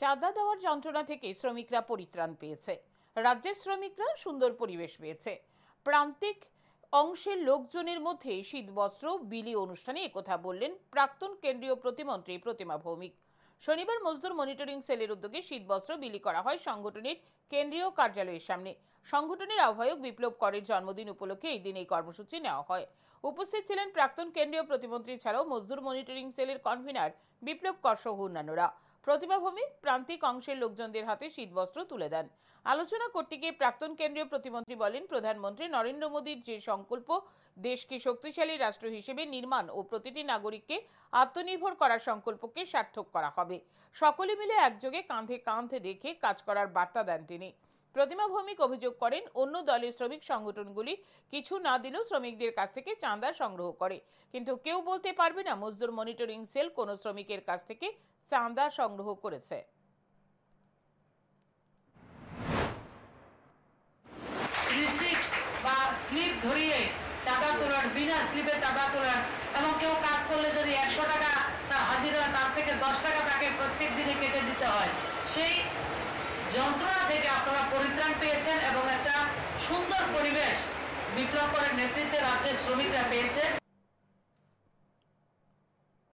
চাঁদা দেওয়ার যন্ত্রণা থেকে শ্রমিকরা পরিত্রাণ পেয়েছে। রাজ্যের শ্রমিকরা সুন্দর পরিবেশ পেয়েছে। প্রান্তিক অংশের লোকজনের মধ্যে শীতবস্ত্র বিলি অনুষ্ঠানে একথা বললেন প্রাক্তন কেন্দ্রীয় প্রতিমন্ত্রী প্রতিমা ভৌমিক। শনিবার মজদুর মনিটরিং সেলের উদ্যোগে শীতবস্ত্র বিলি করা হয় সংগঠনের কেন্দ্রীয় কার্যালয়ের সামনে। সংগঠনের আহ্বায়ক বিপ্লব করের জন্মদিন উপলক্ষে এই দিন এই কর্মসূচি নেওয়া হয়। উপস্থিত ছিলেন প্রাক্তন কেন্দ্রীয় প্রতিমন্ত্রী ছাড়াও মজদুর মনিটরিং সেলের কনভেনার বিপ্লব কর সহ অন্যান্যরা। প্রতিমা ভৌমিক প্রান্তিক অংশের লোকজনদের হাতে শীতবস্ত্র তুলে দেন। আলোচনা করতে গিয়ে প্রাক্তন কেন্দ্রীয় প্রতিমন্ত্রী বলেন, প্রধানমন্ত্রী নরেন্দ্র মোদীর যে সংকল্প দেশকে শক্তিশালী রাষ্ট্র হিসেবে নির্মাণ ও প্রতিটি নাগরিককে আত্মনির্ভর করার সংকল্পকে সার্থক করা হবে। সকলে মিলে একযোগে কাঁধে কাঁধ রেখে কাজ করার বার্তা দেন তিনি। প্রতিমা ভৌমিক অভিযোগ করেন, অন্য দলের শ্রমিক সংগঠনগুলি কিছু না দিলেও শ্রমিকদের কাছ থেকে চাঁদা সংগ্রহ করে, কিন্তু কেউ বলতে পারবে না মজদুর মনিটরিং সেল কোনো শ্রমিকের কাছ থেকে চাঁদা সংগ্রহ করেছে। স্লিপ ধরিয়ে চাঁদা তোলার, বিনা স্লিপে চাঁদা তোলার, এবং কেউ কাজ করলে যদি 100 টাকা তার হাজিরা, তার থেকে 10 টাকা তাকে প্রত্যেক দিনে কেটে দিতে হয়, সেই যন্ত্রণা থেকে আপনারা পরিত্রাণ পেয়েছেন এবং একটা সুন্দর পরিবেশ বিপ্লব করের নেতৃত্বে রাজ্যের শ্রমিকরা পেয়েছে।